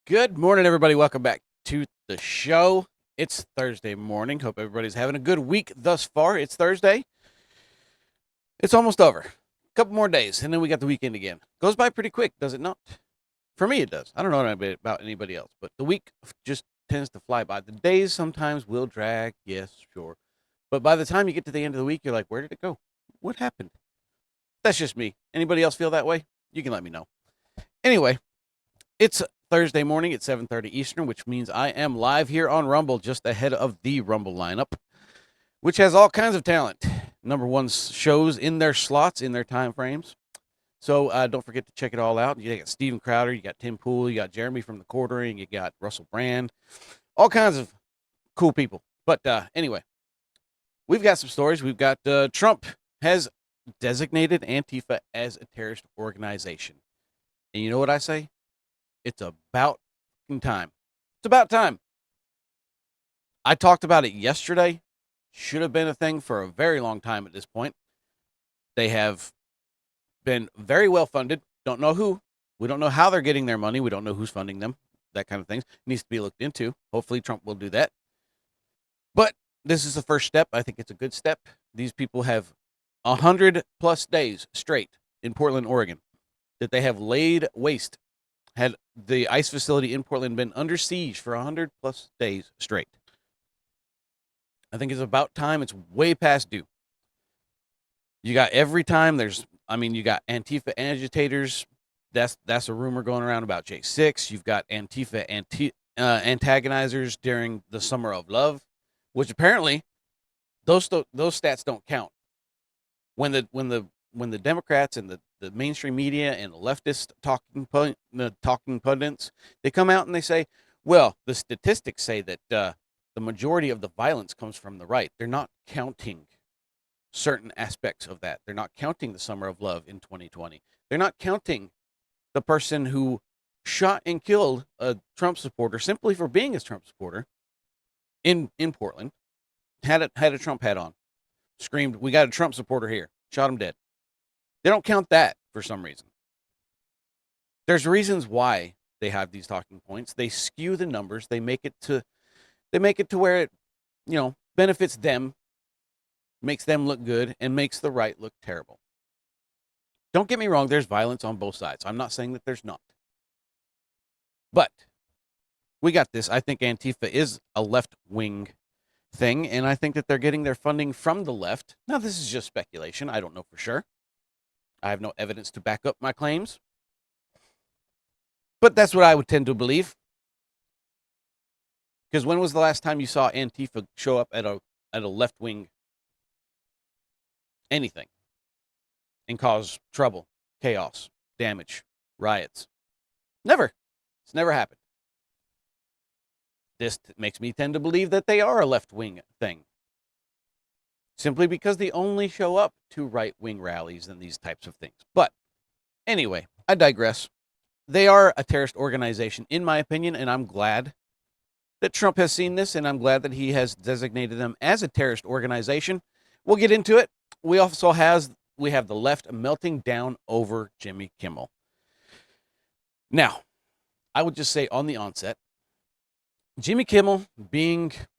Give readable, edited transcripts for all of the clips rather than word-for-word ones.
Good morning, everybody. Welcome back to the show. It's Thursday morning. Hope everybody's having a good week thus far. It's Thursday. It's almost over. A couple more days, and then we got the weekend again. Goes by pretty quick, does it not? For me, it does. I don't know about anybody else, but the week just tends to fly by. The days sometimes will drag, yes, sure. But by the time you get to the end of the week, you're like, where did it go? What happened? That's just me. Anybody else feel that way? You can let me know. Anyway, it's Thursday morning at 7:30 Eastern, which means I am live here on Rumble, just ahead of the Rumble lineup, which has all kinds of talent. Number one shows in their slots, in their time frames. So don't forget to check it all out. You got Steven Crowder, you got Tim Pool, you got Jeremy from the Quartering, you got Russell Brand, all kinds of cool people. But anyway, we've got some stories. We've got Trump has designated Antifa as a terrorist organization. And you know what I say? It's about time. It's about time. I talked about it yesterday. Should have been a thing for a very long time at this point. They have been very well funded. Don't know who. We don't know how they're getting their money. We don't know who's funding them. That kind of thing needs to be looked into. Hopefully Trump will do that. But this is the first step. I think it's a good step. These people have 100+ days straight in Portland, Oregon, that they have laid waste. Had the ICE facility in Portland been under siege for 100+ days straight. I think it's about time. It's way past due. You got every time you got Antifa agitators. That's a rumor going around about J6. You've got Antifa antagonizers during the Summer of Love, which apparently those stats don't count. When the Democrats and the mainstream media and the leftist talking pundits, they come out and they say, well, the statistics say that the majority of the violence comes from the right. They're not counting certain aspects of that. They're not counting the Summer of Love in 2020. They're not counting the person who shot and killed a Trump supporter simply for being a Trump supporter in Portland, had a Trump hat on, screamed, "We got a Trump supporter here," shot him dead. They don't count that for some reason. There's reasons why they have these talking points. They skew the numbers. They make it to where it, benefits them, makes them look good, and makes the right look terrible. Don't get me wrong, there's violence on both sides. I'm not saying that there's not. But we got this. I think Antifa is a left-wing thing, and I think that they're getting their funding from the left. Now, this is just speculation. I don't know for sure. I have no evidence to back up my claims. But that's what I would tend to believe. Because when was the last time you saw Antifa show up at a left-wing anything and cause trouble, chaos, damage, riots? Never. It's never happened. This makes me tend to believe that they are a left-wing thing, simply because they only show up to right-wing rallies and these types of things. But anyway, I digress. They are a terrorist organization, in my opinion, and I'm glad that Trump has seen this, and I'm glad that he has designated them as a terrorist organization. We'll get into it. We have the left melting down over Jimmy Kimmel. Now, I would just say on the onset, Jimmy Kimmel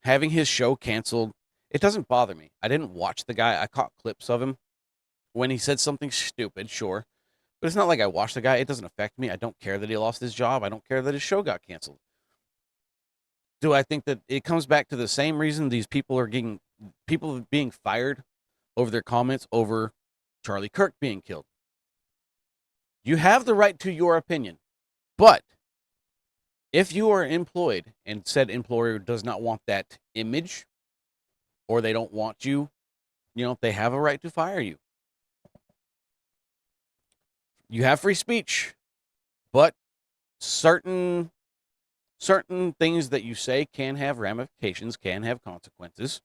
having his show canceled, it doesn't bother me. I didn't watch the guy. I caught clips of him when he said something stupid, sure. But it's not like I watched the guy. It doesn't affect me. I don't care that he lost his job. I don't care that his show got canceled. Do I think that it comes back to the same reason these people are being fired over their comments over Charlie Kirk being killed? You have the right to your opinion, but if you are employed and said employer does not want that image, or they don't want you, they have a right to fire you. You have free speech, but certain things that you say can have ramifications, can have consequences.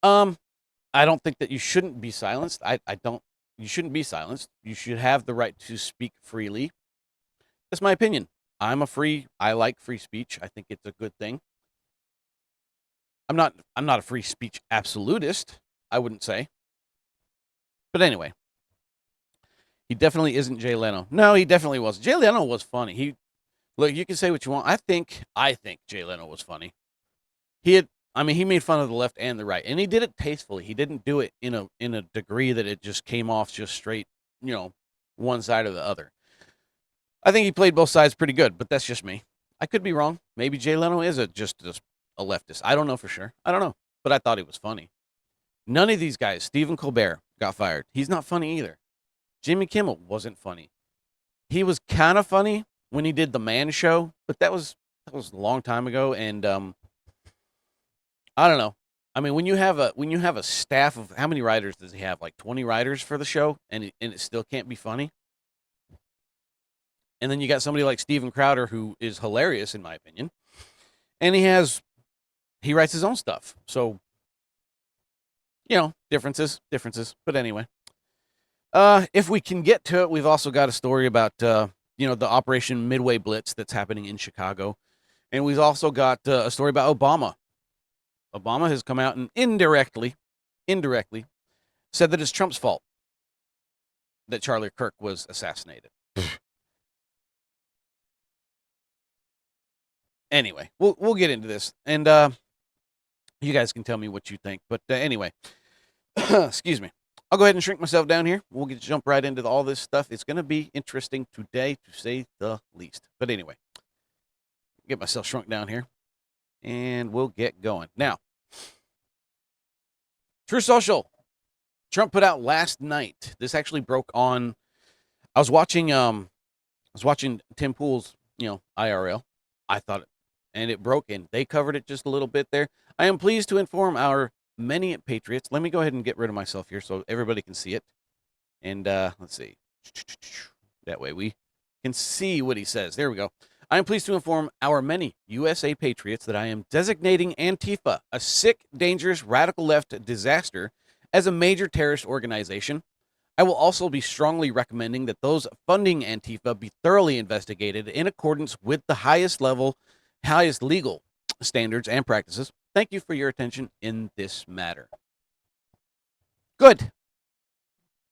I don't think that you shouldn't be silenced. You shouldn't be silenced. You should have the right to speak freely. That's my opinion. I like free speech. I think it's a good thing. I'm not a free speech absolutist, I wouldn't say. But anyway, he definitely isn't Jay Leno. No, he definitely wasn't. Jay Leno was funny. Look, you can say what you want. I think Jay Leno was funny. He made fun of the left and the right, and he did it tastefully. He didn't do it in a degree that it just came off just straight, one side or the other. I think he played both sides pretty good, but that's just me. I could be wrong. Maybe Jay Leno is just a leftist. I don't know for sure. I don't know, but I thought he was funny. None of these guys, Stephen Colbert got fired. He's not funny either. Jimmy Kimmel wasn't funny. He was kind of funny when he did the Man Show, but that was a long time ago, and I don't know. I mean, when you have a staff of how many writers does he have? Like 20 writers for the show, and it still can't be funny. And then you got somebody like Steven Crowder who is hilarious in my opinion, and he writes his own stuff. So differences. But anyway, if we can get to it, we've also got a story about the Operation Midway Blitz that's happening in Chicago, and we've also got a story about Obama. Obama has come out and indirectly said that it's Trump's fault that Charlie Kirk was assassinated. Anyway, we'll get into this, and you guys can tell me what you think. But anyway, excuse me. I'll go ahead and shrink myself down here. We'll jump right into all this stuff. It's going to be interesting today, to say the least. But anyway, get myself shrunk down here, and we'll get going. Now, True Social. Trump put out last night. This actually broke on. I was watching Tim Pool's, IRL. I thought and it broke, and they covered it just a little bit there. I am pleased to inform our many patriots. Let me go ahead and get rid of myself here so everybody can see it. And let's see. That way we can see what he says. There we go. I am pleased to inform our many USA patriots that I am designating Antifa, a sick, dangerous, radical left disaster, as a major terrorist organization. I will also be strongly recommending that those funding Antifa be thoroughly investigated in accordance with the highest legal standards and practices. Thank you for your attention in this matter. Good.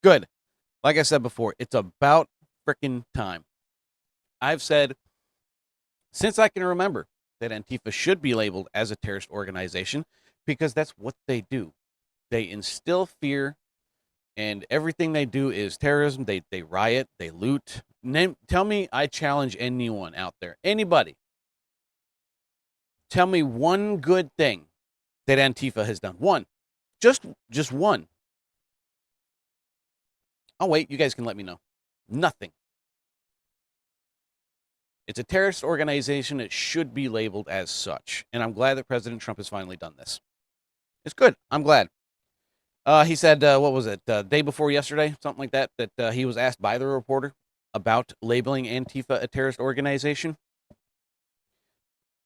Like I said before, it's about frickin' time. I've said since I can remember that Antifa should be labeled as a terrorist organization because that's what they do. They instill fear, and everything they do is terrorism. They riot, they loot. Tell me, I challenge anyone out there, anybody, tell me one good thing that Antifa has done. One. Just one. Oh, wait, you guys can let me know. Nothing. It's a terrorist organization. It should be labeled as such. And I'm glad that President Trump has finally done this. It's good. I'm glad. He said, what was it, day before yesterday, something like that, that he was asked by the reporter about labeling Antifa a terrorist organization.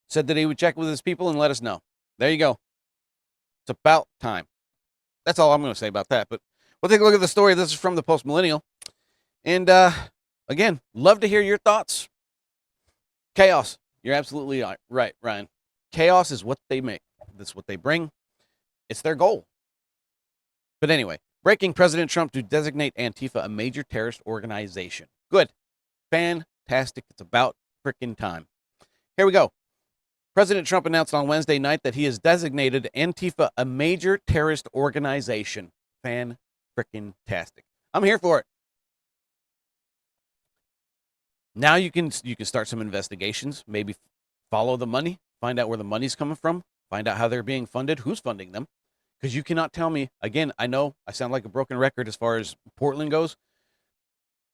Said that he would check with his people and let us know. There you go. It's about time. That's all I'm going to say about that. But we'll take a look at the story. This is from the Post Millennial. And again, love to hear your thoughts. Chaos. You're absolutely right, Ryan. Chaos is what they make. That's what they bring. It's their goal. But anyway, breaking President Trump to designate Antifa a major terrorist organization. Good. Fantastic. It's about frickin' time. Here we go. President Trump announced on Wednesday night that he has designated Antifa a major terrorist organization. Fan-frickin-tastic. I'm here for it. Now you can start some investigations, maybe follow the money, find out where the money's coming from, find out how they're being funded, who's funding them. Because you cannot tell me, again, I know I sound like a broken record as far as Portland goes,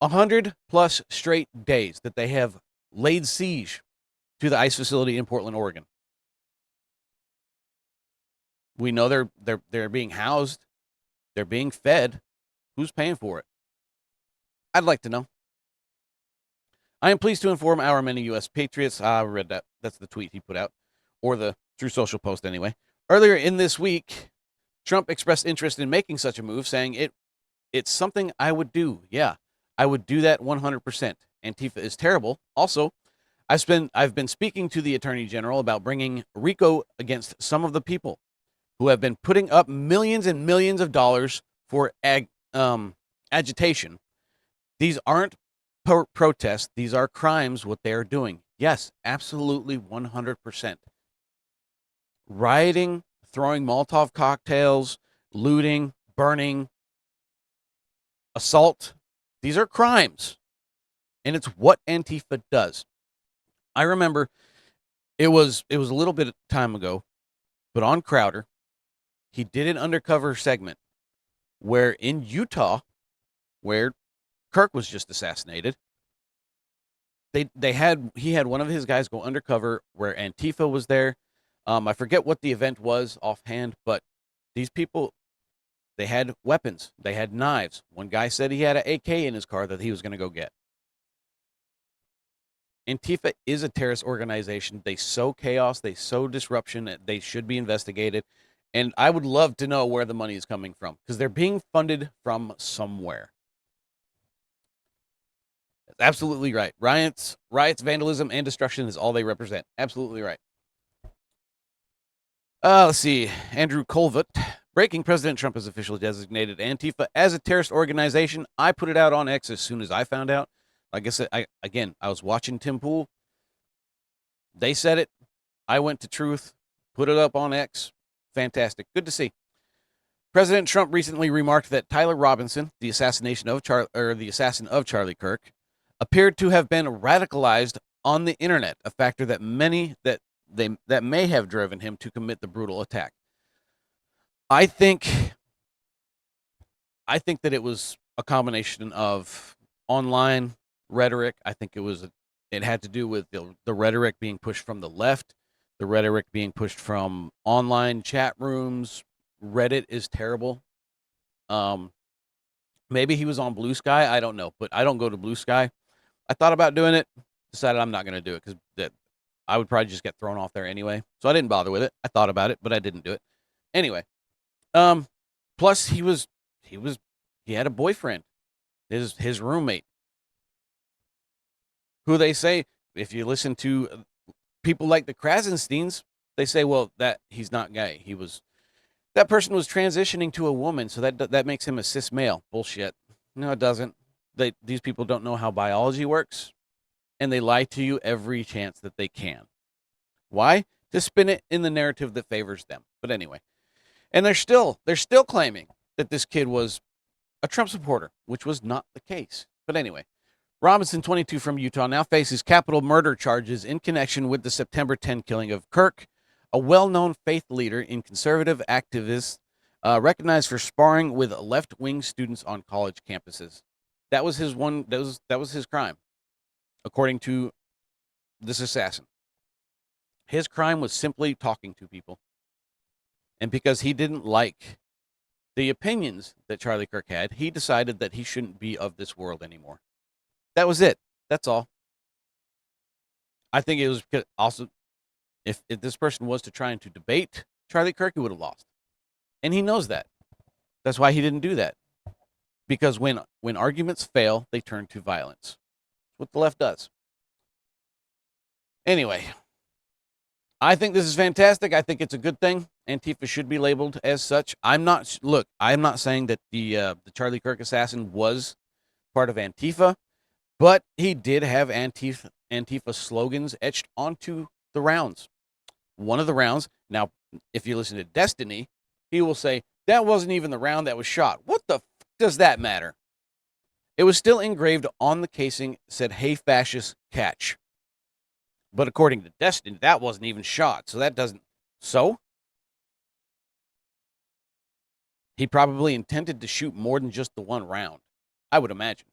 100 plus straight days that they have laid siege to the ICE facility in Portland, Oregon. We know they're being housed, they're being fed. Who's paying for it? I'd like to know. I am pleased to inform our many U.S. patriots. I read that. That's the tweet he put out, or the True Social post anyway. Earlier in this week, Trump expressed interest in making such a move, saying it's something I would do. Yeah, I would do that 100%. Antifa is terrible. Also, I've been speaking to the Attorney General about bringing RICO against some of the people who have been putting up millions and millions of dollars for agitation. These aren't protests. These are crimes, what they are doing. Yes, absolutely 100%. Rioting, throwing Molotov cocktails, looting, burning, assault, these are crimes. And it's what Antifa does. I remember it was a little bit of time ago, but on Crowder, he did an undercover segment where in Utah, where Kirk was just assassinated, he had one of his guys go undercover where Antifa was there. I forget what the event was offhand, but these people, they had weapons, they had knives. One guy said he had an AK in his car that he was going to go get. Antifa is a terrorist organization. They sow chaos, they sow disruption. They should be investigated. And I would love to know where the money is coming from because they're being funded from somewhere. Absolutely right. Riots, vandalism, and destruction is all they represent. Absolutely right. Let's see. Andrew Colvett. Breaking: President Trump has officially designated Antifa as a terrorist organization. I put it out on X as soon as I found out. Like I said, I was watching Tim Pool. They said it. I went to Truth, put it up on X. Fantastic. Good to see. President Trump recently remarked that Tyler Robinson, the assassin of Charlie Kirk, appeared to have been radicalized on the internet, a factor that may have driven him to commit the brutal attack. I think that it was a combination of online rhetoric. I think it had to do with the rhetoric being pushed from the left, the rhetoric being pushed from online chat rooms. Reddit is terrible. Um, Maybe he was on Blue Sky. I don't know, but I don't go to Blue Sky. I thought about doing it, decided I'm not going to do it because I would probably just get thrown off there anyway. So I didn't bother with it. I thought about it, but I didn't do it. Anyway, um, plus he had a boyfriend, his roommate, who they say, if you listen to people like the Krasensteins, they say, well, that he's not gay. That person was transitioning to a woman, so that makes him a cis male. Bullshit. No, it doesn't. These people don't know how biology works, and they lie to you every chance that they can. Why? To spin it in the narrative that favors them. But anyway, and they're still claiming that this kid was a Trump supporter, which was not the case. But anyway, Robinson, 22, from Utah, now faces capital murder charges in connection with the September 10 killing of Kirk, a well-known faith leader and conservative activist recognized for sparring with left-wing students on college campuses. That was his one. That was his crime, according to this assassin. His crime was simply talking to people, and because he didn't like the opinions that Charlie Kirk had, he decided that he shouldn't be of this world anymore. That was it. That's all. I think it was also, if this person was to try to debate Charlie Kirk, he would have lost. And he knows that. That's why he didn't do that. Because when arguments fail, they turn to violence. That's what the left does. Anyway, I think this is fantastic. I think it's a good thing. Antifa should be labeled as such. I'm not saying that the Charlie Kirk assassin was part of Antifa, but he did have Antifa slogans etched onto the rounds. One of the rounds, now, if you listen to Destiny, he will say, that wasn't even the round that was shot. What the f does that matter? It was still engraved on the casing, said, hey, fascist, catch. But according to Destiny, that wasn't even shot. So that doesn't. So? He probably intended to shoot more than just the one round, I would imagine.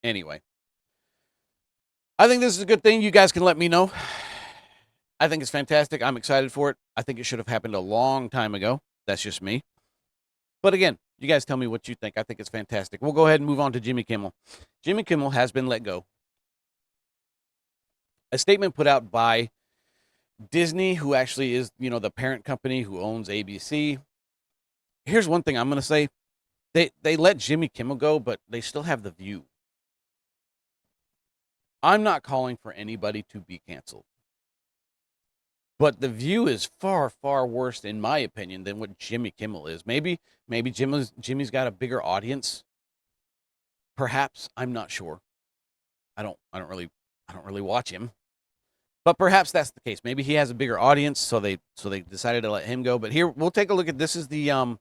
Anyway, I think this is a good thing. You guys can let me know. I think it's fantastic. I'm excited for it. I think it should have happened a long time ago. That's just me. But again, you guys tell me what you think. I think it's fantastic. We'll go ahead and move on to Jimmy Kimmel. Jimmy Kimmel has been let go. A statement put out by Disney, who actually is, the parent company who owns ABC. Here's one thing I'm going to say. They let Jimmy Kimmel go, but they still have The View. I'm not calling for anybody to be canceled. But The View is far, far worse, in my opinion, than what Jimmy Kimmel is. Maybe Jimmy's got a bigger audience. Perhaps. I'm not sure. I don't really I don't really watch him. But perhaps that's the case. Maybe he has a bigger audience, so they decided to let him go. But here we'll take a look at this is the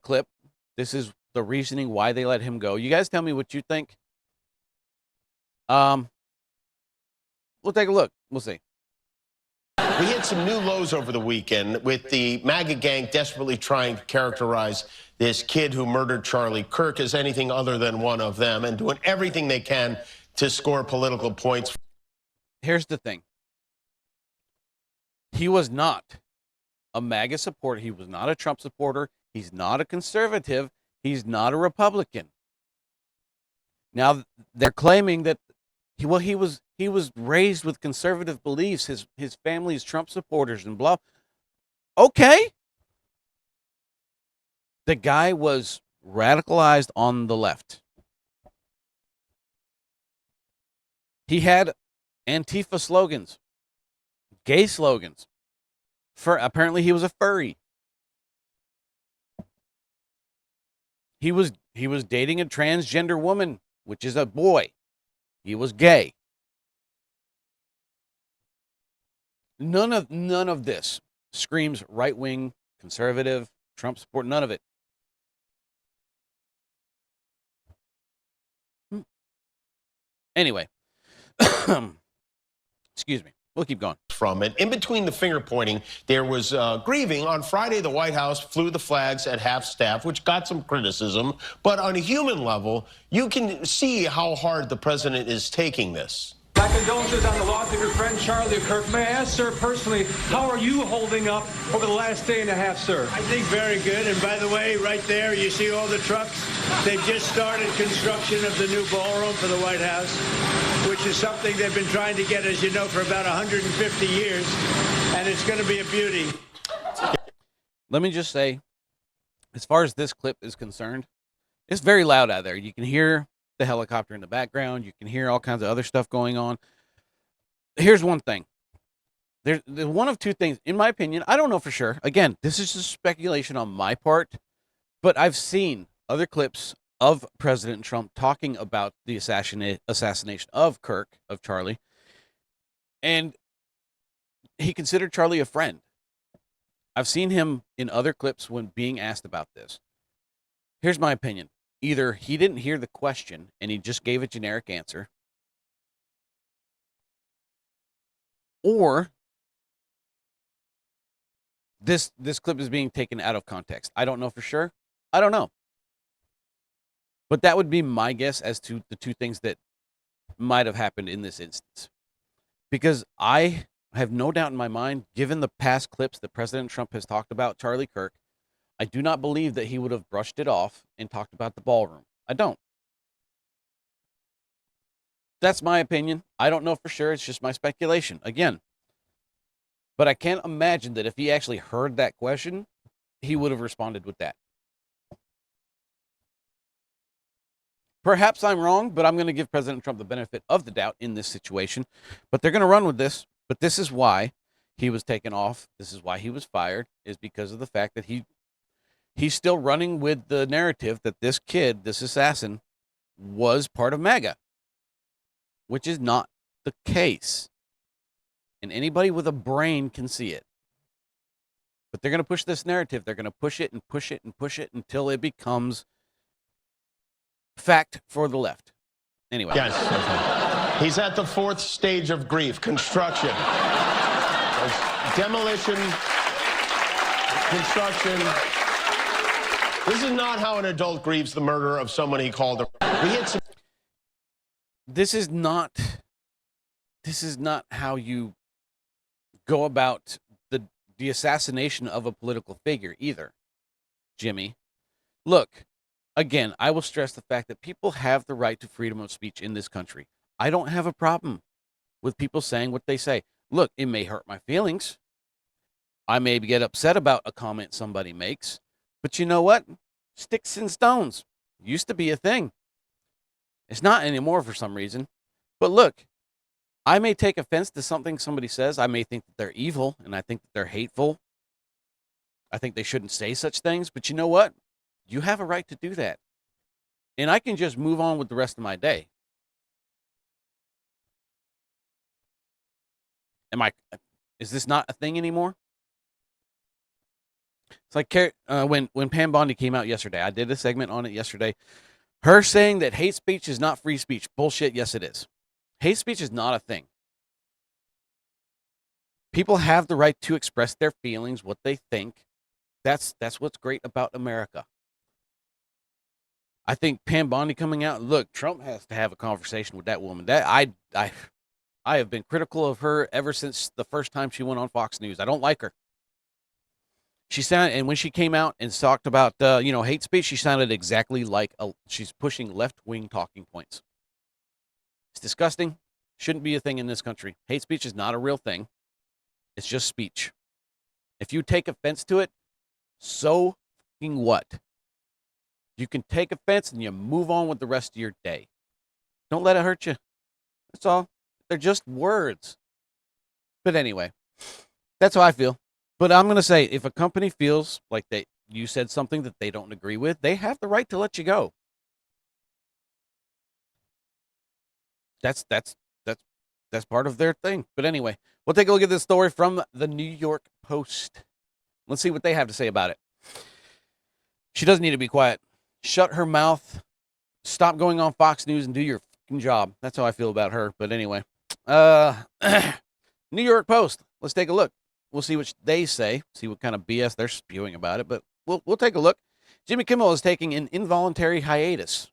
clip. This is the reasoning why they let him go. You guys tell me what you think. We'll take a look. We'll see. We hit some new lows over the weekend with the MAGA gang desperately trying to characterize this kid who murdered Charlie Kirk as anything other than one of them and doing everything they can to score political points. Here's the thing. He was not a MAGA supporter. He was not a Trump supporter. He's not a conservative. He's not a Republican. Now, they're claiming that he was raised with conservative beliefs. His family's Trump supporters and blah. Okay. The guy was radicalized on the left. He had Antifa slogans, gay slogans. Apparently he was a furry. He was dating a transgender woman, which is a boy. He was gay. None of this screams right-wing, conservative, Trump support, none of it. Anyway, excuse me. We'll keep going. From it. In between the finger pointing, there was grieving. On Friday, the White House flew the flags at half-staff, which got some criticism. But on a human level, you can see how hard the president is taking this. My condolences on the loss of your friend Charlie Kirk. May I ask, sir, personally, how are you holding up over the last day and a half, sir? I think very good. And by the way, right there, you see all the trucks? They've just started construction of the new ballroom for the White House, which is something they've been trying to get, as you know, for about 150 years. And it's going to be a beauty. Let me just say, as far as this clip is concerned, it's very loud out there. You can hear the helicopter in the background. You can hear all kinds of other stuff going on. Here's one thing. There's one of two things, in my opinion. I don't know for sure. Again, this is just speculation on my part, but I've seen other clips of President Trump talking about the assassination of Kirk, of Charlie, and he considered Charlie a friend. I've seen him in other clips when being asked about this. Here's my opinion. Either he didn't hear the question and he just gave a generic answer, or this clip is being taken out of context. I don't know for sure. I don't know. But that would be my guess as to the two things that might have happened in this instance. Because I have no doubt in my mind, given the past clips that President Trump has talked about Charlie Kirk, I do not believe that he would have brushed it off and talked about the ballroom. I don't. That's my opinion. I don't know for sure. It's just my speculation. Again. But I can't imagine that if he actually heard that question, he would have responded with that. Perhaps I'm wrong, but I'm going to give President Trump the benefit of the doubt in this situation. But they're going to run with this. But this is why he was taken off. This is why he was fired, is because of the fact that he's still running with the narrative that this kid, this assassin, was part of MAGA, which is not the case. And anybody with a brain can see it. But they're going to push this narrative. They're going to push it and push it and push it until it becomes fact for the left. Anyway. Yes. Okay. He's at the fourth stage of grief, construction. Demolition, construction. This is not how an adult grieves the murder of someone he called a... This is not how you go about the assassination of a political figure either, Jimmy. Look, again, I will stress the fact that people have the right to freedom of speech in this country. I don't have a problem with people saying what they say. Look, it may hurt my feelings. I may get upset about a comment somebody makes. But you know what? Sticks and stones used to be a thing. It's not anymore for some reason. But look, I may take offense to something somebody says. I may think that they're evil, and I think that they're hateful. I think they shouldn't say such things. But you know what? You have a right to do that. And I can just move on with the rest of my day. Is this not a thing anymore? It's like when Pam Bondi came out yesterday. I did a segment on it yesterday. Her saying that hate speech is not free speech. Bullshit. Yes, it is. Hate speech is not a thing. People have the right to express their feelings, what they think. That's what's great about America. I think Pam Bondi coming out, look, Trump has to have a conversation with that woman. That I have been critical of her ever since the first time she went on Fox News. I don't like her. She sounded, and when she came out and talked about hate speech, she sounded exactly like she's pushing left-wing talking points. It's disgusting. Shouldn't be a thing in this country. Hate speech is not a real thing. It's just speech. If you take offense to it, so fucking what? You can take offense and you move on with the rest of your day. Don't let it hurt you. That's all. They're just words. But anyway, that's how I feel. But I'm going to say, if a company feels like you said something that they don't agree with, they have the right to let you go. That's part of their thing. But anyway, we'll take a look at this story from the New York Post. Let's see what they have to say about it. She doesn't need to be quiet. Shut her mouth. Stop going on Fox News and do your fucking job. That's how I feel about her. But anyway, New York Post. Let's take a look. We'll see what they say. See what kind of BS they're spewing about it. But we'll take a look. Jimmy Kimmel is taking an involuntary hiatus.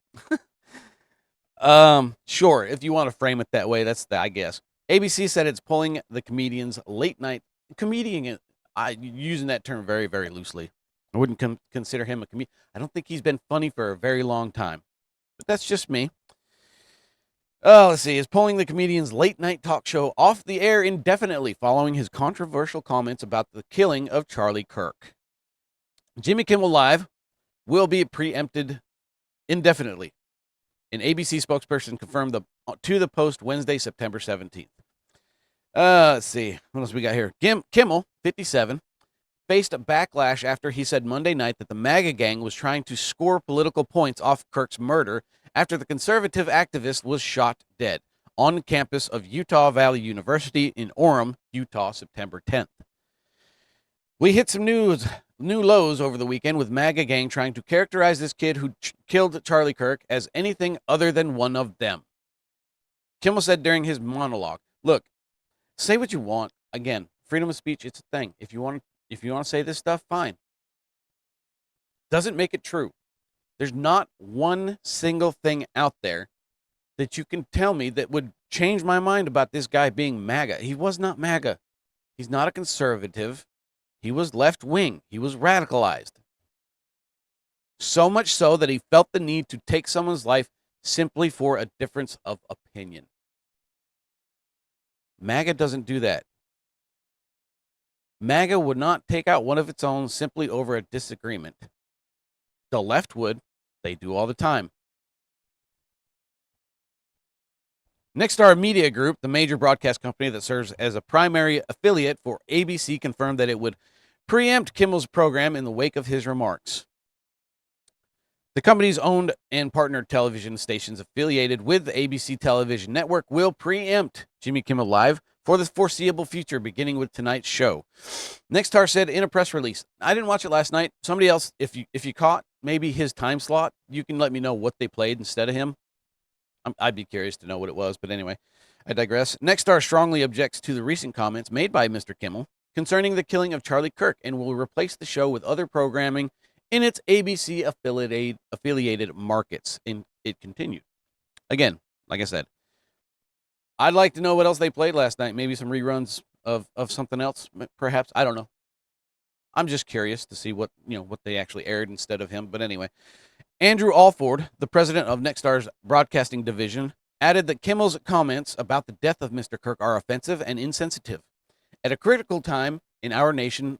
Sure, if you want to frame it that way, I guess. ABC said it's pulling the comedian's late night comedian. Using that term very, very loosely. I wouldn't consider him a comedian. I don't think he's been funny for a very long time. But that's just me. Let's see. Is pulling the comedian's late night talk show off the air indefinitely following his controversial comments about the killing of Charlie Kirk. Jimmy Kimmel Live will be preempted indefinitely. An ABC spokesperson confirmed to the Post Wednesday, September 17th. Let's see. What else we got here? Kimmel, 57, faced a backlash after he said Monday night that the MAGA gang was trying to score political points off Kirk's murder after the conservative activist was shot dead on campus of Utah Valley University in Orem, Utah, September 10th. We hit some new lows over the weekend with MAGA gang trying to characterize this kid who killed Charlie Kirk as anything other than one of them. Kimmel said during his monologue, look, say what you want. Again, freedom of speech, it's a thing. If you want to say this stuff, fine. Doesn't make it true. There's not one single thing out there that you can tell me that would change my mind about this guy being MAGA. He was not MAGA. He's not a conservative. He was left-wing. He was radicalized. So much so that he felt the need to take someone's life simply for a difference of opinion. MAGA doesn't do that. MAGA would not take out one of its own simply over a disagreement. The left would. They do all the time. Nexstar Media Group, the major broadcast company that serves as a primary affiliate for ABC, confirmed that it would preempt Kimmel's program in the wake of his remarks. The company's owned and partnered television stations affiliated with the ABC television network will preempt Jimmy Kimmel Live for the foreseeable future, beginning with tonight's show. Nexstar said in a press release, I didn't watch it last night. Somebody else, if you caught maybe his time slot, you can let me know what they played instead of him. I'd be curious to know what it was, but anyway, I digress. Nexstar strongly objects to the recent comments made by Mr. Kimmel concerning the killing of Charlie Kirk and will replace the show with other programming in its ABC affiliated markets. And it continued. Again, like I said, I'd like to know what else they played last night. Maybe some reruns of something else, perhaps. I don't know. I'm just curious to see what they actually aired instead of him. But anyway, Andrew Alford, the president of Nexstar's broadcasting division, added that Kimmel's comments about the death of Mr. Kirk are offensive and insensitive at a critical time in our national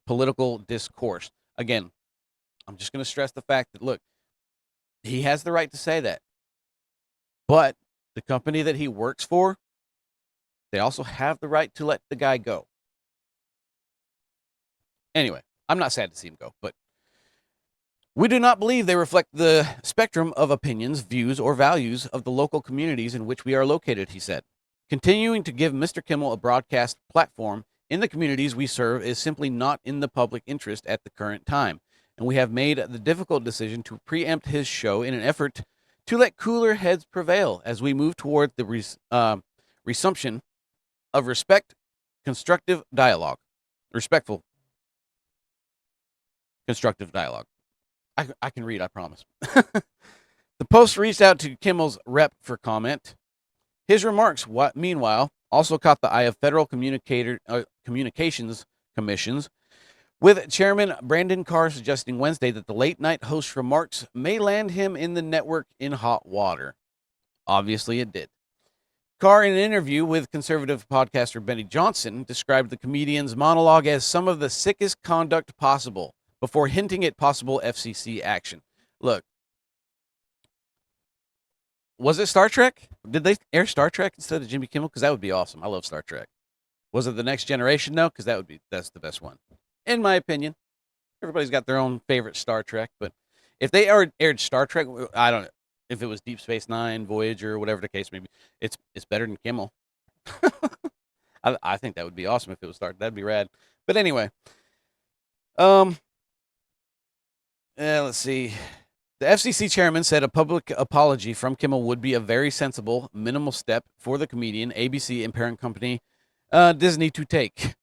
political discourse. Again, I'm just going to stress the fact that, look, he has the right to say that. But the company that he works for, they also have the right to let the guy go. Anyway, I'm not sad to see him go, but We do not believe they reflect the spectrum of opinions, views, or values of the local communities in which we are located, he said. Continuing to give Mr. Kimmel a broadcast platform in the communities we serve is simply not in the public interest at the current time, and we have made the difficult decision to preempt his show in an effort to let cooler heads prevail as we move toward the resumption of constructive dialogue. Respectful, constructive dialogue. I can read, I promise. The Post reached out to Kimmel's rep for comment. His remarks, meanwhile, also caught the eye of federal communications commissions, with Chairman Brandon Carr suggesting Wednesday that the late-night host's remarks may land him in the network in hot water. Obviously, it did. Carr, in an interview with conservative podcaster Benny Johnson, described the comedian's monologue as some of the sickest conduct possible, before hinting at possible FCC action. Look, was it Star Trek? Did they air Star Trek instead of Jimmy Kimmel? Because that would be awesome. I love Star Trek. Was it The Next Generation? No, because that's the best one, in my opinion. Everybody's got their own favorite Star Trek, but if they aired Star Trek, I don't know if it was Deep Space Nine, Voyager, whatever the case may be. It's better than Kimmel. I think that would be awesome if it was Star. That'd be rad. But anyway, let's see. The FCC chairman said a public apology from Kimmel would be a very sensible, minimal step for the comedian, ABC, and parent company Disney to take.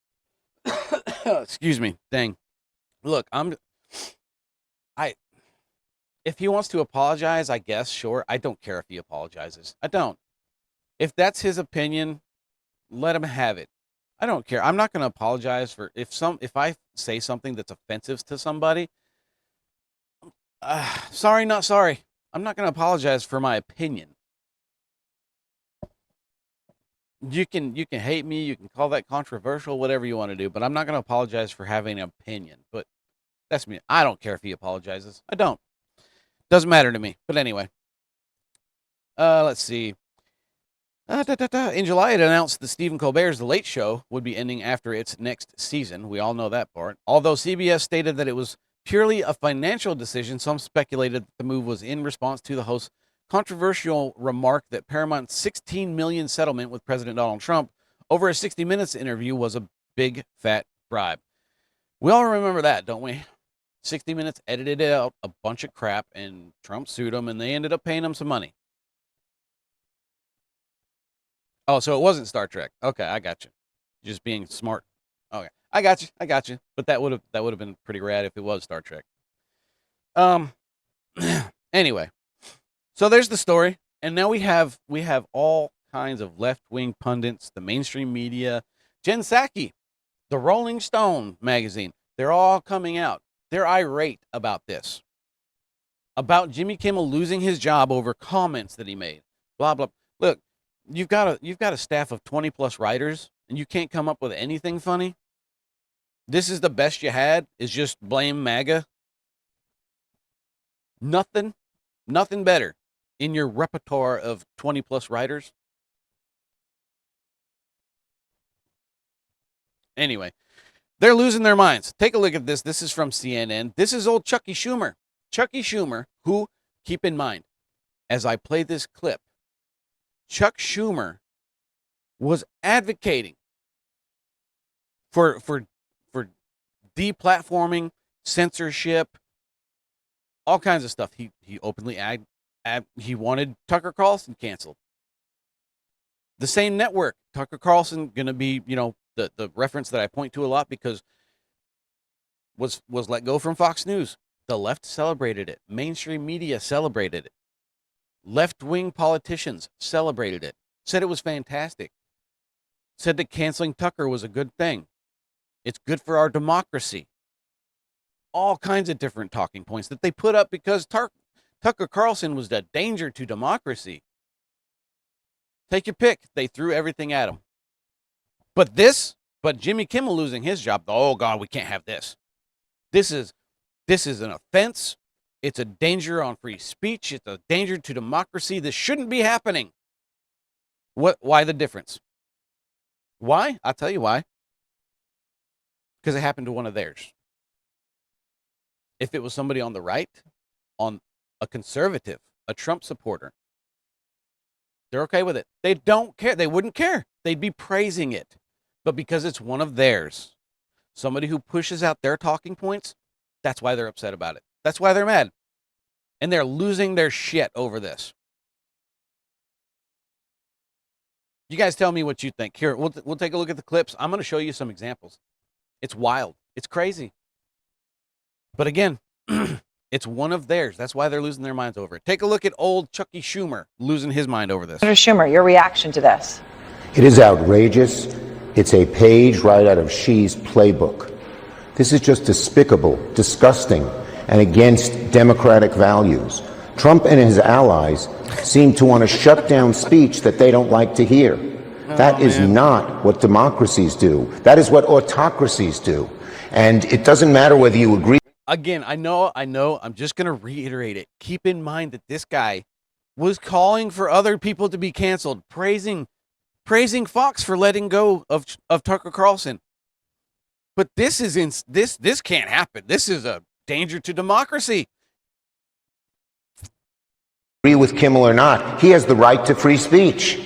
Excuse me. Dang. Look, if he wants to apologize, I guess, sure. I don't care if he apologizes. I don't. If that's his opinion, let him have it. I don't care. I'm not going to apologize for if I say something that's offensive to somebody. Sorry, not sorry. I'm not going to apologize for my opinion. You can hate me, you can call that controversial, whatever you want to do, but I'm not going to apologize for having an opinion. But that's me. I don't care if he apologizes. I don't. Doesn't matter to me. But anyway. Let's see. In July, it announced that Stephen Colbert's The Late Show would be ending after its next season. We all know that part. Although CBS stated that it was purely a financial decision, some speculated that the move was in response to the host's controversial remark that Paramount's $16 million settlement with President Donald Trump over a 60 Minutes interview was a big, fat bribe. We all remember that, don't we? 60 Minutes edited out a bunch of crap, and Trump sued them, and they ended up paying him some money. Oh, so it wasn't Star Trek. Okay, I got you. Just being smart. Okay, I got you. But that would have been pretty rad if it was Star Trek. Anyway, so there's the story, and now we have all kinds of left-wing pundits, the mainstream media, Jen Psaki, the Rolling Stone magazine. They're all coming out. They're irate about this, about Jimmy Kimmel losing his job over comments that he made. Blah blah. Look, you've got a staff of 20 plus writers, and you can't come up with anything funny. This is the best you had, is just blame MAGA. Nothing better in your repertoire of 20 plus writers. Anyway, they're losing their minds. Take a look at this. This is from CNN. This is old Chucky Schumer. Chucky Schumer, who, keep in mind, as I play this clip, Chuck Schumer was advocating for deplatforming, censorship, all kinds of stuff. He openly he wanted Tucker Carlson canceled. The same network, Tucker Carlson, going to be, the reference that I point to a lot because was let go from Fox News. The left celebrated it. Mainstream media celebrated it. Left-wing politicians celebrated it. Said it was fantastic. Said that canceling Tucker was a good thing. It's good for our democracy. All kinds of different talking points that they put up because Tucker Carlson was a danger to democracy. Take your pick. They threw everything at him. But Jimmy Kimmel losing his job, oh God, we can't have this. This is an offense. It's a danger on free speech. It's a danger to democracy. This shouldn't be happening. Why the difference? Why? I'll tell you why. Because it happened to one of theirs. If it was somebody on the right, on a conservative, a Trump supporter, they're okay with it. They don't care. They wouldn't care. They'd be praising it. But because it's one of theirs, somebody who pushes out their talking points, that's why they're upset about it. That's why they're mad. And they're losing their shit over this. You guys tell me what you think. Here, we'll take a look at the clips. I'm going to show you some examples. It's wild. It's crazy. But again, it's one of theirs. That's why they're losing their minds over it. Take a look at old Chucky Schumer losing his mind over this. Senator Schumer, your reaction to this? It is outrageous. It's a page right out of Xi's playbook. This is just despicable, disgusting, and against democratic values. Trump and his allies seem to want to shut down speech that they don't like to hear. That is not what democracies do. That is what autocracies do. And it doesn't matter whether you agree. Again, I know. I'm just going to reiterate it. Keep in mind that this guy was calling for other people to be canceled, praising Fox for letting go of Tucker Carlson. But this can't happen. This is a danger to democracy. Agree with Kimmel or not, he has the right to free speech.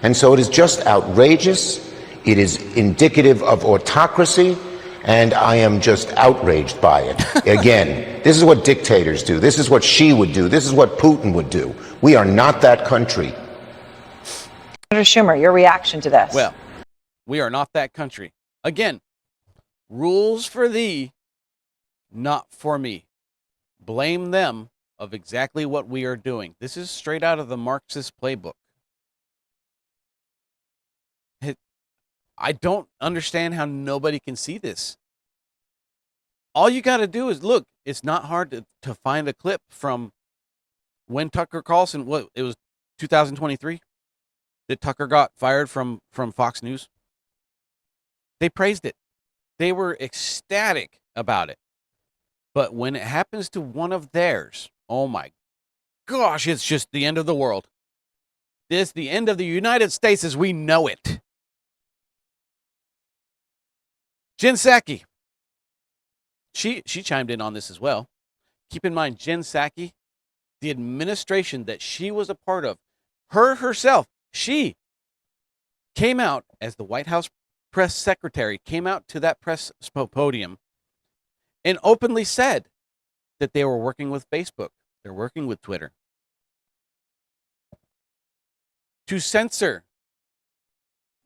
And so it is just outrageous. It is indicative of autocracy. And I am just outraged by it. Again, this is what dictators do. This is what Xi would do. This is what Putin would do. We are not that country. Senator Schumer, your reaction to this? Well, we are not that country. Again, rules for thee, not for me. Blame them of exactly what we are doing. This is straight out of the Marxist playbook. I don't understand how nobody can see this. All you got to do is look. It's not hard to find a clip from when Tucker Carlson, it was 2023, that Tucker got fired from Fox News. They praised it. They were ecstatic about it. But when it happens to one of theirs, oh my gosh, it's just the end of the world. It's the end of the United States as we know it. Jen Psaki, she chimed in on this as well. Keep in mind, Jen Psaki, the administration that she was a part of, herself, she came out as the White House press secretary, came out to that press podium and openly said that they were working with Facebook. They're working with Twitter to censor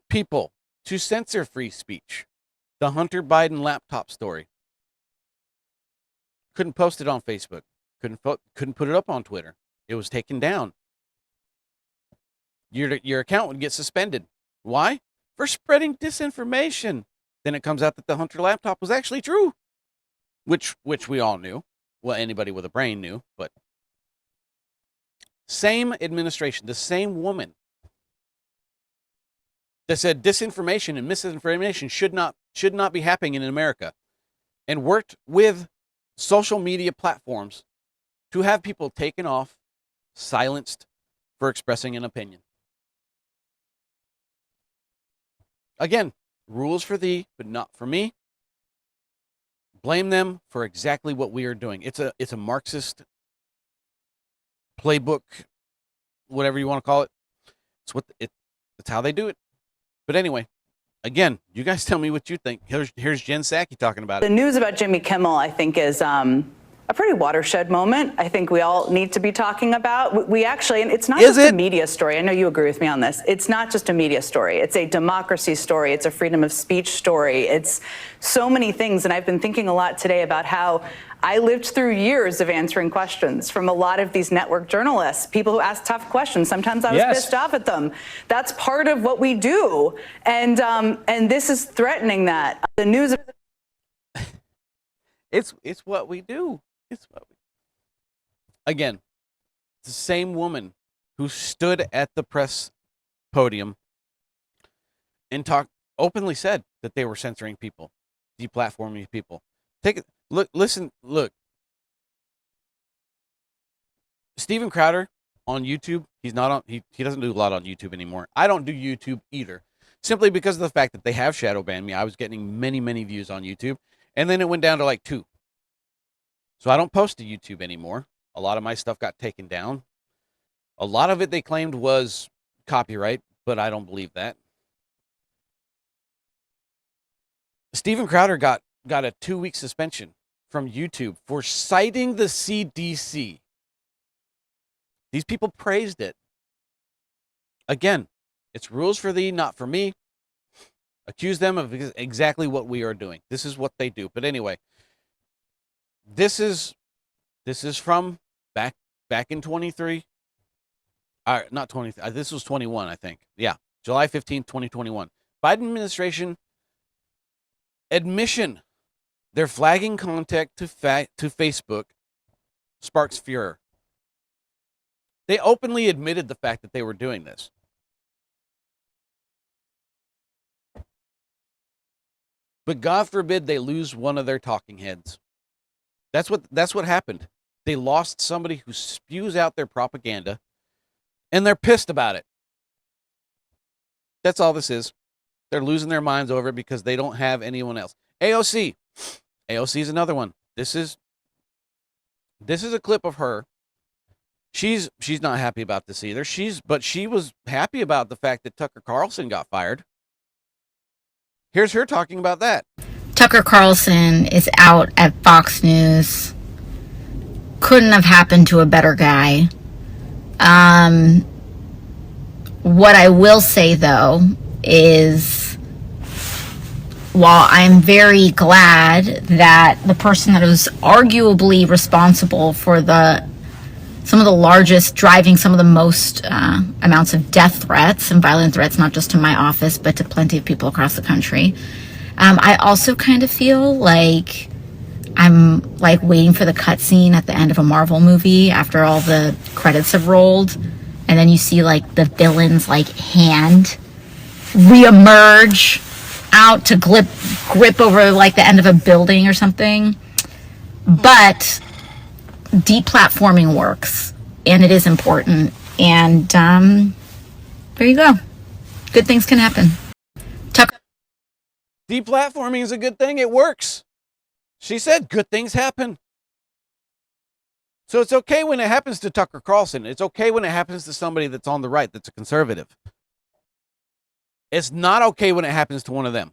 people, to censor free speech. The Hunter Biden laptop story. Couldn't post it on Facebook. Couldn't put it up on Twitter. It was taken down. Your account would get suspended. Why? For spreading disinformation. Then it comes out that the Hunter laptop was actually true, which we all knew. Well, anybody with a brain knew, but same administration, the same woman that said disinformation and misinformation should not be happening in America, and worked with social media platforms to have people taken off, silenced for expressing an opinion. Again, rules for thee, but not for me. Blame them for exactly what we are doing. It's a Marxist playbook, whatever you want to call it. It's how they do it. But anyway, again, you guys tell me what you think. Here's Jen Psaki talking about it. The news about Jimmy Kimmel, I think, is a pretty watershed moment. I think we all need to be talking about. We actually, and it's not just a media story. I know you agree with me on this. It's not just a media story. It's a democracy story. It's a freedom of speech story. It's so many things. And I've been thinking a lot today about how I lived through years of answering questions from a lot of these network journalists, people who ask tough questions. Sometimes I was pissed off at them. That's part of what we do. And this is threatening that. The news. It's what we do. It's what we... Again, the same woman who stood at the press podium and openly said that they were censoring people, deplatforming people. Look. Steven Crowder on YouTube, he's not on, he doesn't do a lot on YouTube anymore. I don't do YouTube either, simply because of the fact that they have shadow banned me. I was getting many, many views on YouTube, and then it went down to like 2. So I don't post to YouTube anymore. A lot of my stuff got taken down. A lot of it they claimed was copyright, but I don't believe that. Steven Crowder got a 2-week suspension from YouTube for citing the CDC. These people praised it. Again, it's rules for thee, not for me. Accuse them of exactly what we are doing. This is what they do. But anyway, this is from back in 23. Not 23. This was 21, I think. Yeah, July 15th, 2021. Biden administration admission their flagging contact to Facebook sparks furor. They openly admitted the fact that they were doing this. But God forbid they lose one of their talking heads. That's what happened. They lost somebody who spews out their propaganda, and they're pissed about it. That's all this is. They're losing their minds over it because they don't have anyone else. AOC. AOC is another one. This is a clip of her. She's not happy about this either. But she was happy about the fact that Tucker Carlson got fired. Here's her talking about that. Tucker Carlson is out at Fox News. Couldn't have happened to a better guy. What I will say, though, is while I'm very glad that the person that was arguably responsible for some of the largest, driving some of the most amounts of death threats and violent threats, not just to my office, but to plenty of people across the country. I also kind of feel like I'm like waiting for the cutscene at the end of a Marvel movie after all the credits have rolled. And then you see like the villain's like hand reemerge out to grip over like the end of a building or something. But deplatforming works, and it is important. And there you go. Good things can happen. Deplatforming is a good thing. It works. She said good things happen. So it's okay when it happens to Tucker Carlson. It's okay when it happens to somebody that's on the right, that's a conservative. It's not okay when it happens to one of them.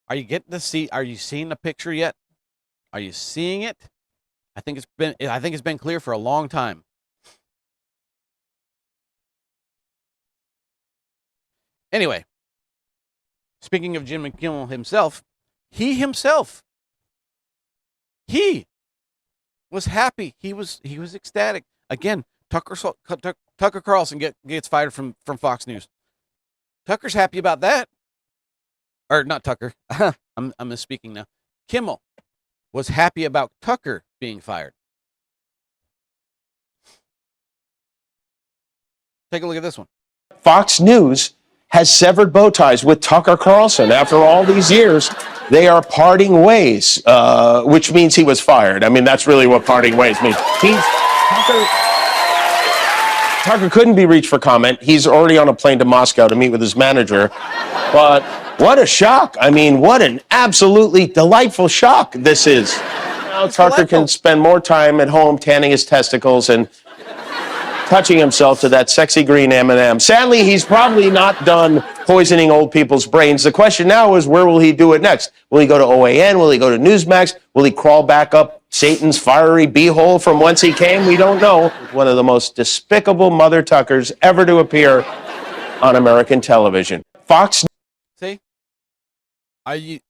Are you seeing the picture yet? Are you seeing it? I think it's been clear for a long time. Anyway, speaking of Jimmy Kimmel himself, he was happy. He was ecstatic. Again, Tucker Carlson gets fired from Fox News. Tucker's happy about that. Or not Tucker. I'm misspeaking now. Kimmel was happy about Tucker being fired. Take a look at this one. Fox News has severed bow ties with Tucker Carlson. After all these years, they are parting ways, which means he was fired. I mean, that's really what parting ways means. Tucker couldn't be reached for comment. He's already on a plane to Moscow to meet with his manager. But what a shock. I mean, what an absolutely delightful shock this is. Now Tucker can spend more time at home tanning his testicles and touching himself to that sexy green M&M. Sadly, he's probably not done poisoning old people's brains. The question now is, where will he do it next? Will he go to OAN? Will he go to Newsmax? Will he crawl back up Satan's fiery beehole from whence he came? We don't know. One of the most despicable mother Tuckers ever to appear on American television. Fox. See? Are you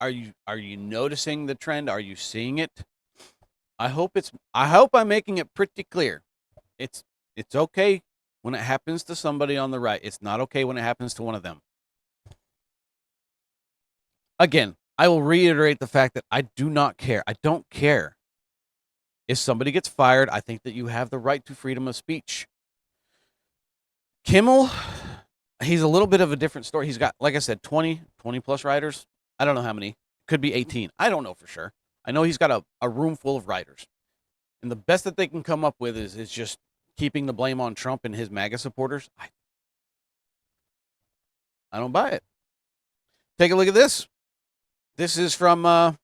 noticing the trend? Are you seeing it? I hope I'm making it pretty clear. It's okay when it happens to somebody on the right. It's not okay when it happens to one of them. Again, I will reiterate the fact that I do not care. I don't care if somebody gets fired. I think that you have the right to freedom of speech. Kimmel, he's a little bit of a different story. He's got, like I said, 20 plus writers. I don't know how many. Could be 18. I don't know for sure. I know he's got a room full of writers. And the best that they can come up with is just keeping the blame on Trump and his MAGA supporters. I don't buy it. Take a look at this. This is from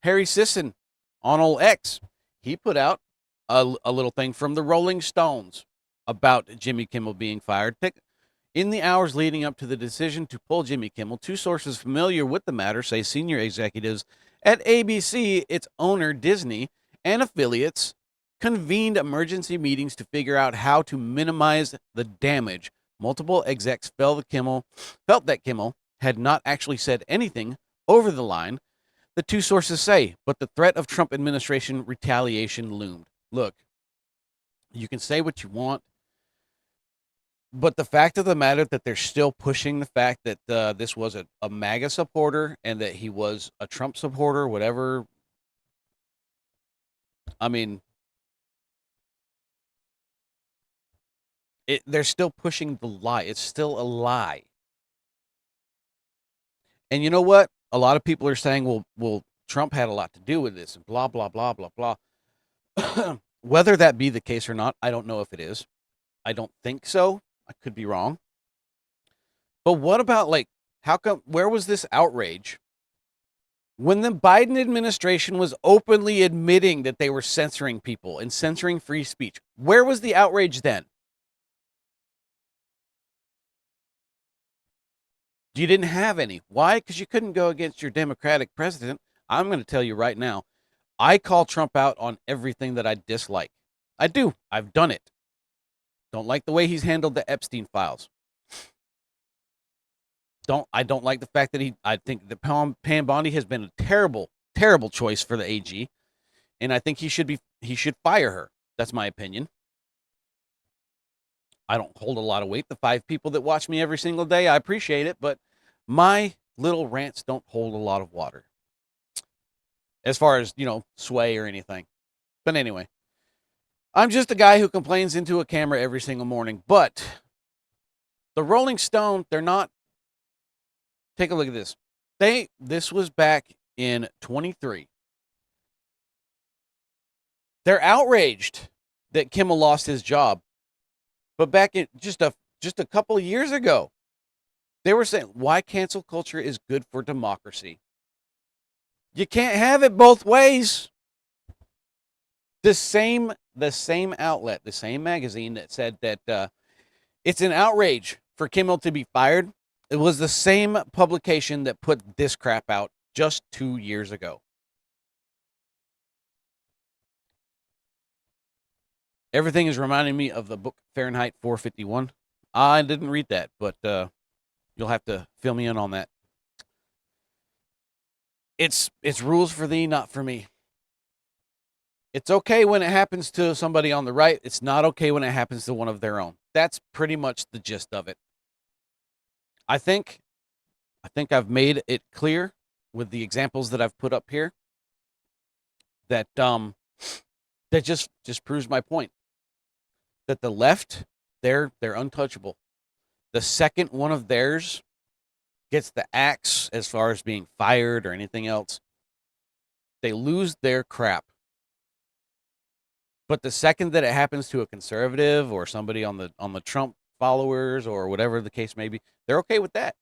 Harry Sisson on old X, he put out a little thing from the Rolling Stones about Jimmy Kimmel being fired. In the hours leading up to the decision to pull Jimmy Kimmel, two sources familiar with the matter say senior executives at ABC, its owner Disney, and affiliates convened emergency meetings to figure out how to minimize the damage. Multiple execs felt that Kimmel had not actually said anything over the line, the two sources say, but the threat of Trump administration retaliation loomed. Look, you can say what you want, but the fact of the matter that they're still pushing the fact that this was a MAGA supporter and that he was a Trump supporter, whatever. I mean, they're still pushing the lie. It's still a lie. And you know what? A lot of people are saying, well, Trump had a lot to do with this and blah, blah, blah, blah, blah. Whether that be the case or not, I don't know if it is. I don't think so. I could be wrong. But what about, like, where was this outrage when the Biden administration was openly admitting that they were censoring people and censoring free speech? Where was the outrage then? You didn't have any. Why? Because you couldn't go against your Democratic president. I'm going to tell you right now, I call Trump out on everything that I dislike. I do. I've done it. Don't like the way he's handled the Epstein files. I don't like the fact that I think that Pam Bondi has been a terrible, terrible choice for the AG. And I think he should fire her. That's my opinion. I don't hold a lot of weight. The 5 people that watch me every single day, I appreciate it, but my little rants don't hold a lot of water as far as, sway or anything. But anyway, I'm just a guy who complains into a camera every single morning. But the Rolling Stone, they're not. Take a look at this. This was back in 23. They're outraged that Kimmel lost his job. But back in just a couple of years ago, they were saying why cancel culture is good for democracy. You can't have it both ways. The same outlet, the same magazine that said that it's an outrage for Kimmel to be fired. It was the same publication that put this crap out just 2 years ago. Everything is reminding me of the book Fahrenheit 451. I didn't read that, but you'll have to fill me in on that. It's rules for thee, not for me. It's okay when it happens to somebody on the right. It's not okay when it happens to one of their own. That's pretty much the gist of it. I think I've made it clear with the examples that I've put up here that that just proves my point. That the left, they're untouchable. The second one of theirs gets the axe as far as being fired or anything else, they lose their crap. But the second that it happens to a conservative or somebody on the Trump followers or whatever the case may be, they're okay with that.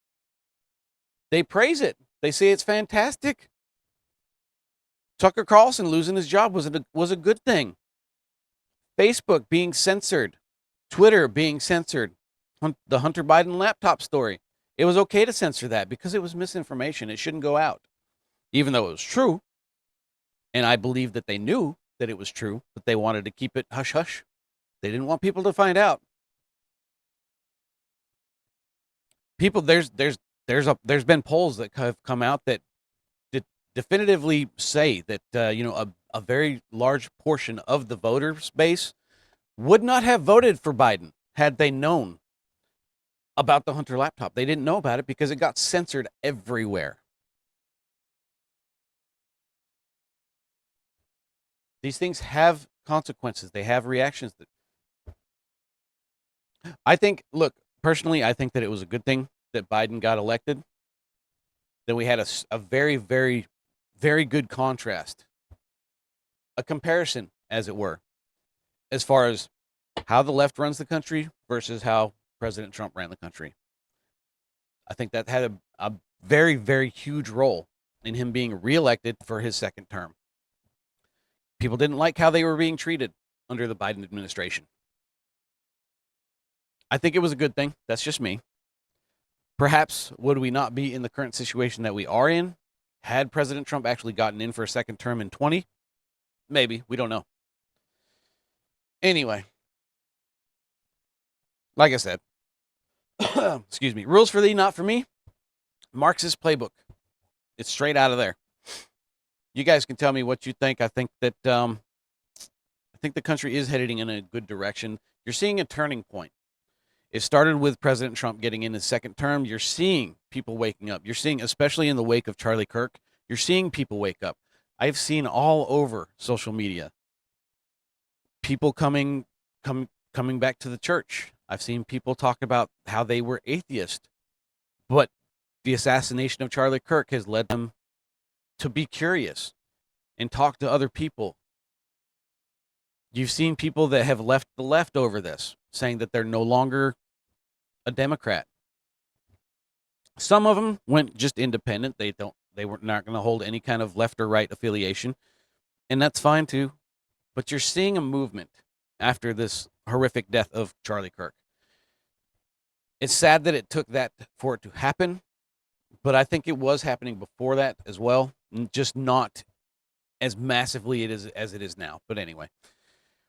They praise it. They say it's fantastic. Tucker Carlson losing his job was a good thing. Facebook being censored, Twitter being censored, the Hunter Biden laptop story. It was okay to censor that because it was misinformation. It shouldn't go out, even though it was true. And I believe that they knew that it was true, but they wanted to keep it hush hush. They didn't want people to find out. People, there's been polls that have come out that definitively say that a very large portion of the voters base would not have voted for Biden had they known about the Hunter laptop. They didn't know about it because it got censored everywhere. These things have consequences. They have reactions. Personally, I think that it was a good thing that Biden got elected. That we had a very, very, very good contrast. A comparison, as it were, as far as how the left runs the country versus how President Trump ran the country. I think that had a very, very huge role in him being reelected for his second term. People didn't like how they were being treated under the Biden administration. I think it was a good thing. That's just me. Perhaps would we not be in the current situation that we are in had President Trump actually gotten in for a second term in 20? Maybe. We don't know. Anyway, like I said, excuse me, rules for thee, not for me. Marxist playbook. It's straight out of there. You guys can tell me what you think. I think that the country is heading in a good direction. You're seeing a turning point. It started with President Trump getting in his second term. You're seeing people waking up. You're seeing, especially in the wake of Charlie Kirk, you're seeing people wake up. I've seen all over social media people coming back to the church. I've seen people talk about how they were atheist, but the assassination of Charlie Kirk has led them to be curious and talk to other people. You've seen people that have left the left over this, saying that they're no longer a Democrat. Some of them went just independent. They were not going to hold any kind of left or right affiliation, and that's fine too. But you're seeing a movement after this horrific death of Charlie Kirk. It's sad that it took that for it to happen, but I think it was happening before that as well, just not as massively as it is now. But anyway,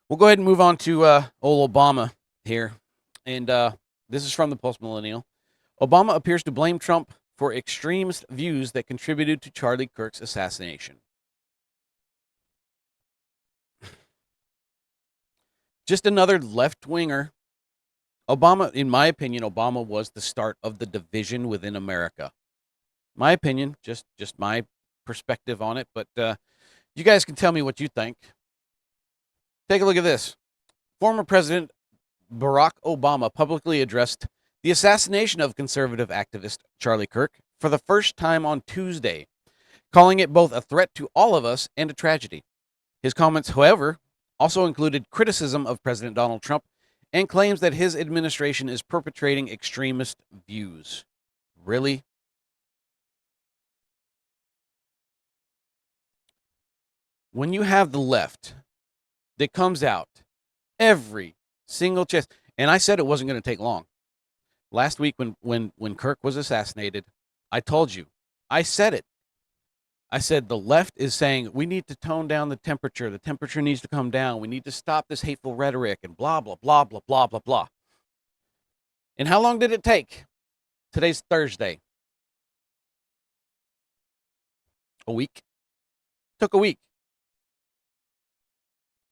we'll go ahead and move on to old Obama here. And this is from the Post Millennial. Obama appears to blame Trump for extremist views that contributed to Charlie Kirk's assassination. Just another left-winger. Obama, in my opinion, Obama was the start of the division within America. My opinion, just my perspective on it, but you guys can tell me what you think. Take a look at this. Former President Barack Obama publicly addressed the assassination of conservative activist Charlie Kirk for the first time on Tuesday, calling it both a threat to all of us and a tragedy. His comments, however, also included criticism of President Donald Trump and claims that his administration is perpetrating extremist views. Really? When you have the left that comes out every single chance, and I said it wasn't going to take long. Last week when Kirk was assassinated, I told you, I said it. I said the left is saying we need to tone down the temperature. The temperature needs to come down. We need to stop this hateful rhetoric and blah, blah, blah, blah, blah, blah, blah. And how long did it take? Today's Thursday. A week. Took a week.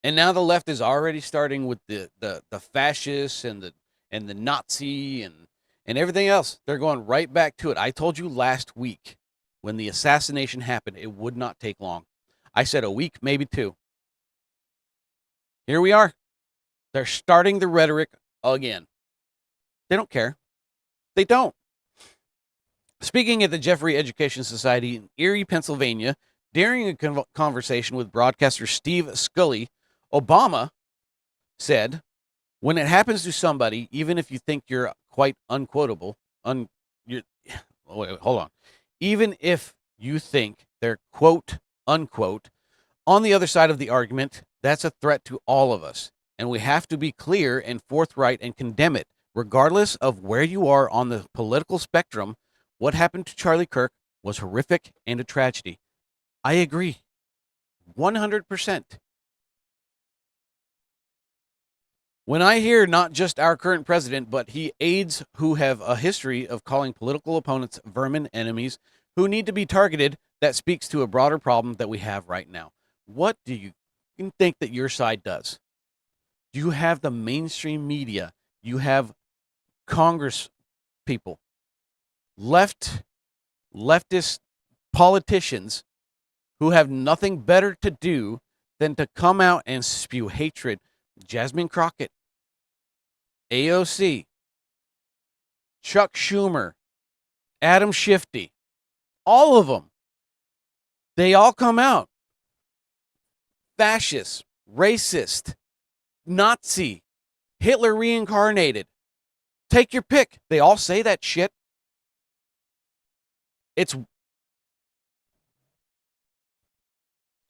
And now the left is already starting with the fascists and the Nazi and everything else. They're going right back to it. I told you last week when the assassination happened, it would not take long. I said a week, maybe two. Here we are. They're starting the rhetoric again. They don't care. They don't. Speaking at the Jeffrey Education Society in Erie, Pennsylvania, during a conversation with broadcaster Steve Scully, Obama said, when it happens to somebody, even if you think you're quite unquotable, hold on. Even if you think they're quote, unquote, on the other side of the argument, that's a threat to all of us. And we have to be clear and forthright and condemn it. Regardless of where you are on the political spectrum, what happened to Charlie Kirk was horrific and a tragedy. I agree. 100%. When I hear not just our current president, but he aides who have a history of calling political opponents vermin enemies who need to be targeted, that speaks to a broader problem that we have right now. What do you think that your side does? You have the mainstream media. You have Congress people, leftist politicians who have nothing better to do than to come out and spew hatred. Jasmine Crockett, AOC, Chuck Schumer, Adam Shifty, all of them. They all come out. Fascist, racist, Nazi, Hitler reincarnated. Take your pick. They all say that shit. It's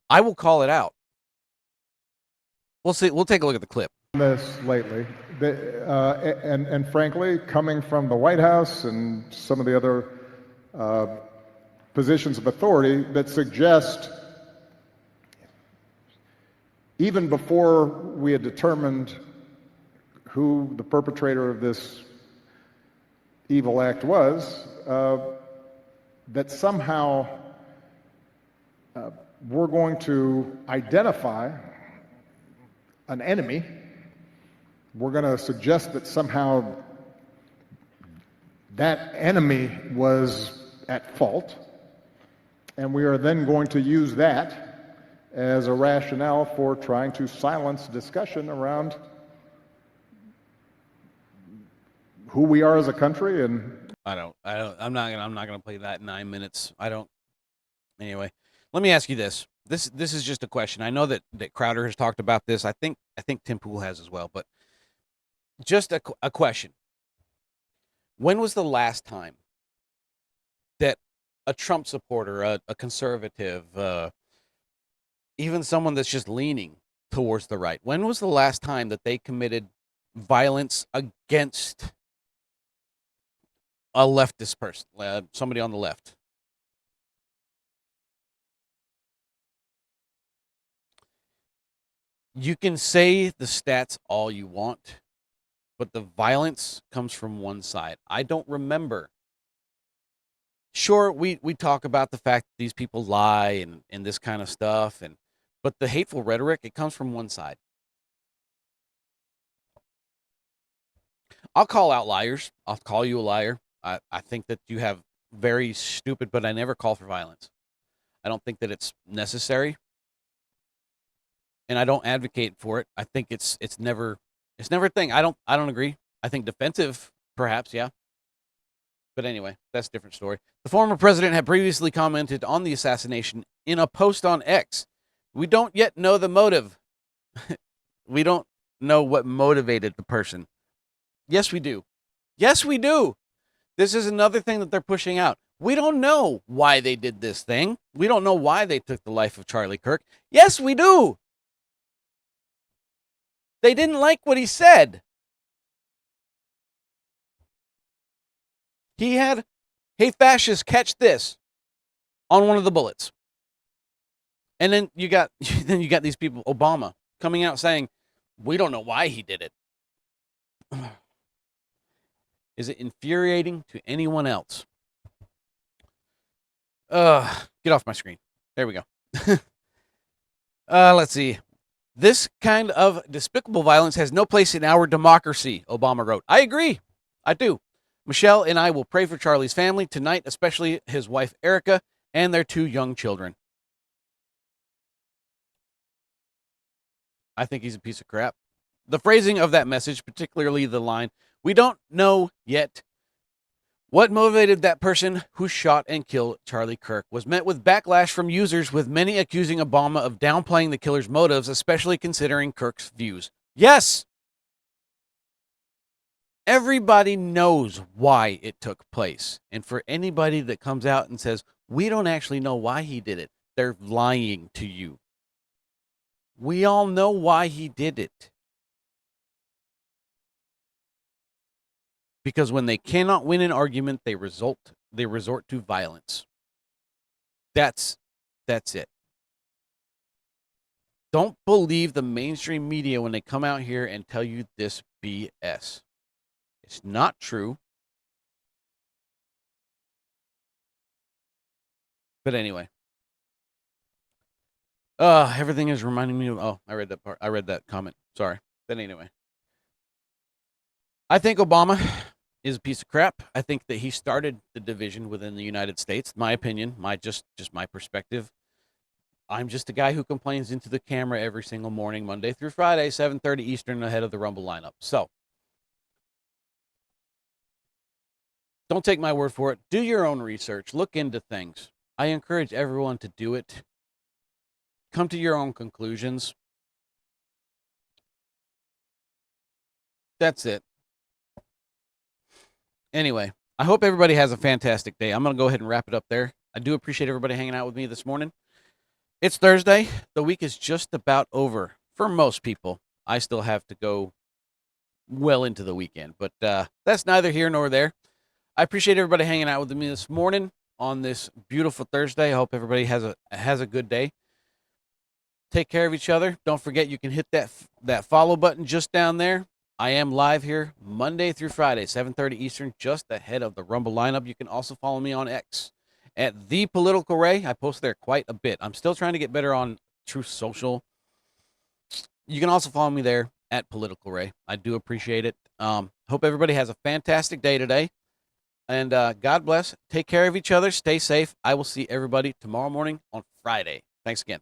I will call it out. We'll see. We'll take a look at the clip. This lately, and frankly, coming from the White House and some of the other positions of authority that suggest, even before we had determined who the perpetrator of this evil act was, that somehow we're going to identify an enemy. We're going to suggest that somehow that enemy was at fault, and we are then going to use that as a rationale for trying to silence discussion around who we are as a country. And I'm not gonna play that in 9 minutes. Anyway, let me ask you this. This is just a question. I know that Crowder has talked about this. I think Tim Pool has as well, but just a question. When was the last time that a Trump supporter, a conservative, even someone that's just leaning towards the right, when was the last time that they committed violence against a leftist person, somebody on the left? You can say the stats all you want, but the violence comes from one side. I don't remember. Sure, we talk about the fact that these people lie and this kind of stuff, but the hateful rhetoric, it comes from one side. I'll call out liars. I'll call you a liar. I think that you have very stupid, but I never call for violence. I don't think that it's necessary, and I don't advocate for it. I think it's never a thing. I don't agree. I think defensive, perhaps, yeah. But anyway, that's a different story. The former president had previously commented on the assassination in a post on X. We don't yet know the motive. We don't know what motivated the person. Yes, we do. Yes, we do. This is another thing that they're pushing out. We don't know why they did this thing. We don't know why they took the life of Charlie Kirk. Yes, we do. They didn't like what he said. He had, "Hey, fascists, catch this," on one of the bullets. And then you got these people, Obama, coming out saying, "We don't know why he did it." Is it infuriating to anyone else? Get off my screen. There we go. Let's see. "This kind of despicable violence has no place in our democracy," Obama wrote. I agree. I do. "Michelle and I will pray for Charlie's family tonight, especially his wife, Erica, and their 2 young children." I think he's a piece of crap. The phrasing of that message, particularly the line, "We don't know yet what motivated that person who shot and killed Charlie Kirk," was met with backlash from users, with many accusing Obama of downplaying the killer's motives, especially considering Kirk's views. Yes! Everybody knows why it took place. And for anybody that comes out and says, "We don't actually know why he did it," they're lying to you. We all know why he did it. Because when they cannot win an argument, they resort to violence. That's it. Don't believe the mainstream media when they come out here and tell you this BS. It's not true. But anyway. Everything is reminding me of, I read that part. I read that comment. Sorry. But anyway. I think Obama is a piece of crap. I think that he started the division within the United States. My opinion, just my perspective. I'm just a guy who complains into the camera every single morning, Monday through Friday, 7:30 Eastern, ahead of the Rumble lineup. So, don't take my word for it. Do your own research. Look into things. I encourage everyone to do it. Come to your own conclusions. That's it. Anyway, I hope everybody has a fantastic day. I'm going to go ahead and wrap it up there. I do appreciate everybody hanging out with me this morning. It's Thursday. The week is just about over for most people. I still have to go well into the weekend, but that's neither here nor there. I appreciate everybody hanging out with me this morning on this beautiful Thursday. I hope everybody has a good day. Take care of each other. Don't forget you can hit that follow button just down there. I am live here Monday through Friday, 7:30 Eastern, just ahead of the Rumble lineup. You can also follow me on X at The Political Ray. I post there quite a bit. I'm still trying to get better on Truth Social. You can also follow me there at Political Ray. I do appreciate it. Hope everybody has a fantastic day today. And God bless. Take care of each other. Stay safe. I will see everybody tomorrow morning on Friday. Thanks again.